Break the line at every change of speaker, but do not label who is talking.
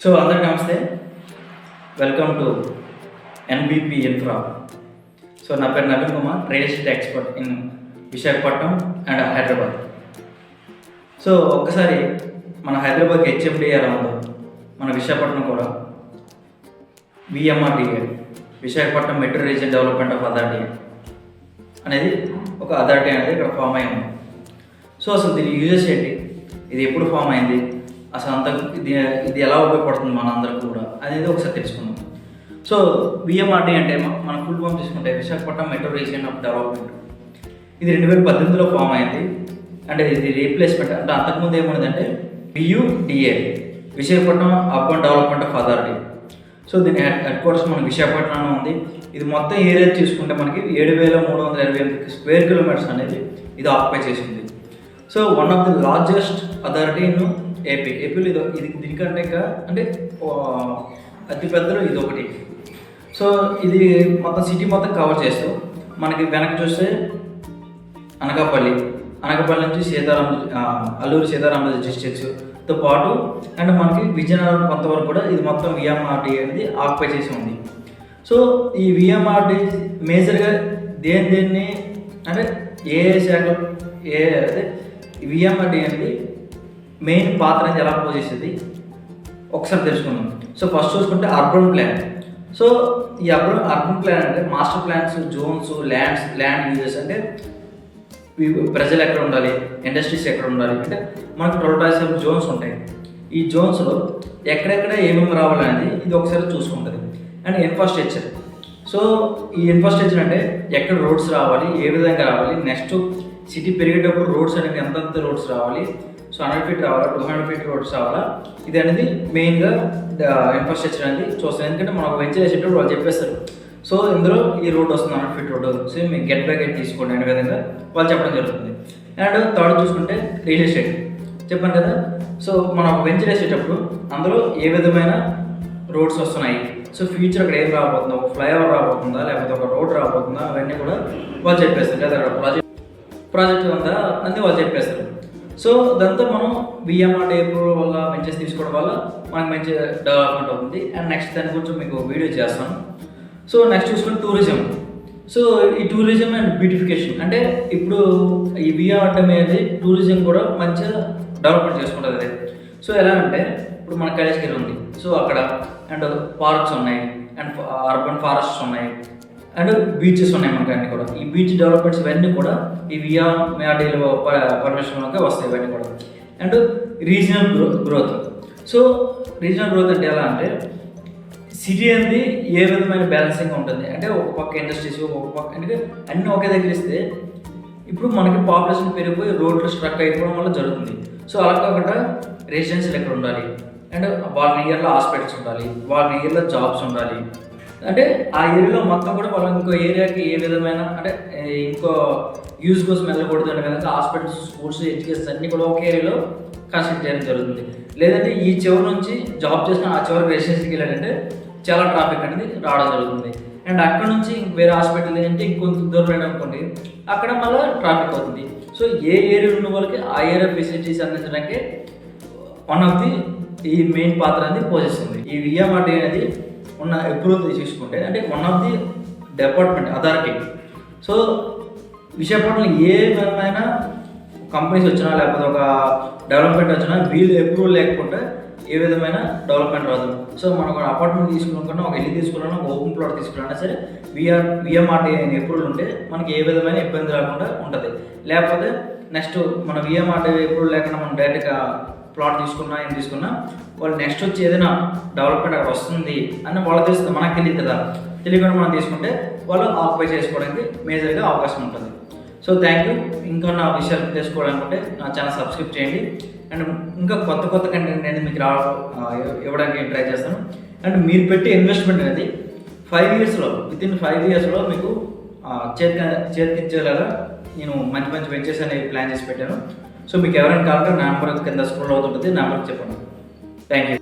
So అందరికీ నమస్తే, welcome to ఎన్బిపి infra. So నా పేరు Naveen Kumar, real estate expert in Visakhapatnam and Hyderabad. So ఒక్కసారి మన హైదరాబాద్ హెచ్ఎండి ఎలా ఉందో మన విశాఖపట్నం కూడా VMRDA, Visakhapatnam metro region development of authority అనేది ఒక అథారిటీ అనేది ఇక్కడ ఫామ్ అయి ఉంది. సో అసలు దీని యూజెస్ ఏంటి, ఇది ఎప్పుడు ఫామ్ అయింది, అసలు అంత ఇది ఎలా ఉపయోగపడుతుంది మన అందరికి కూడా అనేది ఒకసారి తెలుసుకుందాం. సో విఎంఆర్డి అంటే మన ఫుల్ ఫామ్ తీసుకుంటే Visakhapatnam metro region of development. ఇది 2018లో ఫామ్ అయింది. అంటే ఇది రీప్లేస్మెంట్. అంటే అంతకుముందు ఏముందంటే VUDA, Visakhapatnam urban development of authority. So దీని హెడ్ క్వార్టర్స్ మన విశాఖపట్నంలో ఉంది. ఇది మొత్తం ఏరియా చూసుకుంటే మనకి 7,328 స్క్వేర్ కిలోమీటర్స్ అనేది ఇది ఆక్యుపై చేసింది. So one of the largest authority in ఏపీలో ఇది దీనికంటే ఇంకా అంటే అతిపెద్దలో ఇది ఒకటి. సో ఇది మొత్తం సిటీ మొత్తం కవర్ చేస్తూ మనకి వెనక్కి చూస్తే అనకాపల్లి నుంచి అల్లూరు సీతారామరాజు డిస్ట్రిక్ట్స్తో పాటు అండ్ మనకి విజయనగరం కొంతవరకు కూడా ఇది మొత్తం విఎంఆర్డి అనేది ఆక్యుపై చేసి ఉంది. సో ఈ విఎంఆర్డి మేజర్గా దేన్ని అంటే ఏ శాఖ అదే విఎంఆర్డి అనేది మెయిన్ పాత్ర అనేది ఎలా పోషిస్తుంది ఒకసారి తెలుసుకుందాం. సో ఫస్ట్ చూసుకుంటే అర్బన్ ప్లాన్. సో ఈ అర్బన్ ప్లాన్ అంటే master plans, zones, land uses అంటే ప్రజలు ఎక్కడ ఉండాలి, ఇండస్ట్రీస్ ఎక్కడ ఉండాలి అంటే మనకు 12 types of జోన్స్ ఉంటాయి. ఈ జోన్స్లో ఎక్కడెక్కడ ఏమేమి రావాలనేది ఇది ఒకసారి చూసుకుంటుంది. And infrastructure. సో ఈ ఇన్ఫ్రాస్ట్రక్చర్ అంటే ఎక్కడ రోడ్స్ రావాలి, ఏ విధంగా రావాలి, నెక్స్ట్ సిటీ పెరిగేటప్పుడు రోడ్స్ అనేవి ఎంతంత రోడ్స్ రావాలి, సో 100 feet రావాలా, 200 feet రోడ్స్ రావాలా, ఇది అనేది మెయిన్గా ఇన్ఫ్రాస్ట్రక్చర్ అనేది చూస్తాం. ఎందుకంటే మనం వెంచర్ వేసేటప్పుడు వాళ్ళు చెప్పేస్తారు, సో ఇందులో ఈ రోడ్ వస్తుంది 100 feet రోడ్, సో మీకు గెట్ బై గెట్ తీసుకోండి అనే విధంగా వాళ్ళు చెప్పడం జరుగుతుంది. అండ్ థర్డ్ చూసుకుంటే రియల్ ఎస్టేట్ చెప్పాను కదా. సో మనం వెంచర్ వేసేటప్పుడు అందులో ఏ విధమైన రోడ్స్ వస్తున్నాయి, సో ఫ్యూచర్ అక్కడ ఏం రాబోతుందో, ఒక ఫ్లైఓవర్ రాబోతుందా లేకపోతే ఒక రోడ్ రాబోతుందా, అవన్నీ కూడా వాళ్ళు చెప్పేస్తారు. లేదా ప్రాజెక్ట్ అంతా అన్నీ వాళ్ళు చెప్పేస్తారు. సో దాంతో మనం విఎంఆర్డి అప్రూవల్ వల్ల వెంచర్స్ తీసుకోవడం వల్ల మనకు మంచి డెవలప్మెంట్ అవుతుంది. అండ్ నెక్స్ట్ దాని గురించి మీకు వీడియో చేస్తాను. సో నెక్స్ట్ చూసుకుంటే టూరిజం. సో ఈ టూరిజం అండ్ బ్యూటిఫికేషన్ అంటే ఇప్పుడు ఈ విఎంఆర్డి అనేది టూరిజం కూడా మంచిగా డెవలప్మెంట్ చేసుకుంటుంది. సో ఎలా అంటే ఇప్పుడు మన కైలాసగిరి ఉంది, సో అక్కడ అండ్ పార్క్స్ ఉన్నాయి, అండ్ అర్బన్ ఫారెస్ట్స్ ఉన్నాయి, అండ్ బీచెస్ ఉన్నాయి మనకి అన్నీ కూడా. ఈ బీచ్ డెవలప్మెంట్స్ ఇవన్నీ కూడా ఈ విఎంఆర్డీలో పర్మిషన్లోకి వస్తాయి ఇవన్నీ కూడా. And regional growth. So regional growth అంటే ఎలా అంటే సిటీ అనేది ఏ విధమైన బ్యాలెన్సింగ్ ఉంటుంది అంటే ఒక పక్క ఇండస్ట్రీస్, ఒక పక్క అంటే అన్నీ ఒకే దగ్గర ఇస్తే ఇప్పుడు మనకి పాపులేషన్ పెరిగిపోయి రోడ్లు స్ట్రక్ అయిపోవడం వల్ల జరుగుతుంది. సో అలా కాకుండా రెసిడెన్షియల్ ఎక్కడ ఉండాలి, అండ్ వాళ్ళ ఏరియాలో హాస్పిటల్స్ ఉండాలి, వాళ్ళ ఏరియాలో జాబ్స్ ఉండాలి, అంటే ఆ ఏరియాలో మొత్తం కూడా వాళ్ళు ఇంకో ఏరియాకి ఏ విధమైన అంటే ఇంకో యూజ్ కోసం వెళ్ళకూడదు అనే విధంగా హాస్పిటల్స్, స్కూల్స్, ఎడ్యుకేషన్ అన్నీ కూడా ఒక ఏరియాలో కన్స్ట్రక్ట్ చేయడం జరుగుతుంది. లేదంటే ఈ చివరి నుంచి జాబ్ చేసిన ఆ చివరికి రెసిడెన్సీకి వెళ్ళాలంటే చాలా ట్రాఫిక్ అనేది రావడం జరుగుతుంది. అండ్ అక్కడ నుంచి వేరే హాస్పిటల్ ఏంటంటే ఇంకొంత దూరం అనుకోండి, అక్కడ మళ్ళీ ట్రాఫిక్ అవుతుంది. సో ఏ ఏరియా ఉన్న వాళ్ళకి ఆ ఏరియా ఫెసిలిటీస్ అందించడానికి వన్ ఆఫ్ ది ఈ మెయిన్ పాత్ర అనేది పోషిస్తుంది. ఈ విఎంఆర్డి అనేది ఉన్న అప్రూవల్ తీసుకుంటే అంటే one of the department authority. So విశాఖపట్నంలో ఏ విధమైన కంపెనీస్ వచ్చినా లేకపోతే ఒక డెవలప్మెంట్ వచ్చినా వీళ్ళు అప్రూవల్ లేకపోతే ఏ విధమైన డెవలప్మెంట్ రాదు. సో మనం ఒక అపార్ట్మెంట్ తీసుకున్నా, ఒక ఇల్లు తీసుకున్నా, ఒక ఓపెన్ ప్లాట్ తీసుకున్నా సరే విఎంఆర్డి అనే అప్రూవల్ ఉంటే మనకి ఏ విధమైన ఇబ్బంది రాకుండా ఉంటుంది. లేకపోతే నెక్స్ట్ మన విఎంఆర్డి అప్రూవల్ లేకుండా మనం డైరెక్ట్గా ప్లాట్ తీసుకున్నా ఏం తీసుకున్నా వాళ్ళు నెక్స్ట్ వచ్చి ఏదైనా డెవలప్మెంట్ అక్కడ వస్తుంది అని వాళ్ళకి తెలుస్తుంది, మనకు తెలియదు కదా. తెలియకుండా మనం తీసుకుంటే వాళ్ళు ఆక్యుపై చేసుకోవడానికి మేజర్గా అవకాశం ఉంటుంది. So thank you. ఇంకా నా విషయాలు తెలుసుకోవాలనుకుంటే నా ఛానల్ సబ్స్క్రైబ్ చేయండి. అండ్ ఇంకా కొత్త కంటెంట్ అనేది మీకు ఇవ్వడానికి ట్రై చేస్తాను. అండ్ మీరు పెట్టే ఇన్వెస్ట్మెంట్ అనేది 5 yearsలో వితిన్ 5 yearsలో మీకు చేతికిచ్చేలాగా నేను మంచి వెంచర్స్ అనేవి ప్లాన్ చేసి పెట్టాను. సో మీకు ఎవరైనా కావాలంటే నా నెంబర్ కింద స్క్రోల్ అవుతుంటుంది, నా నెంబర్కి చెప్పండి. Thank you.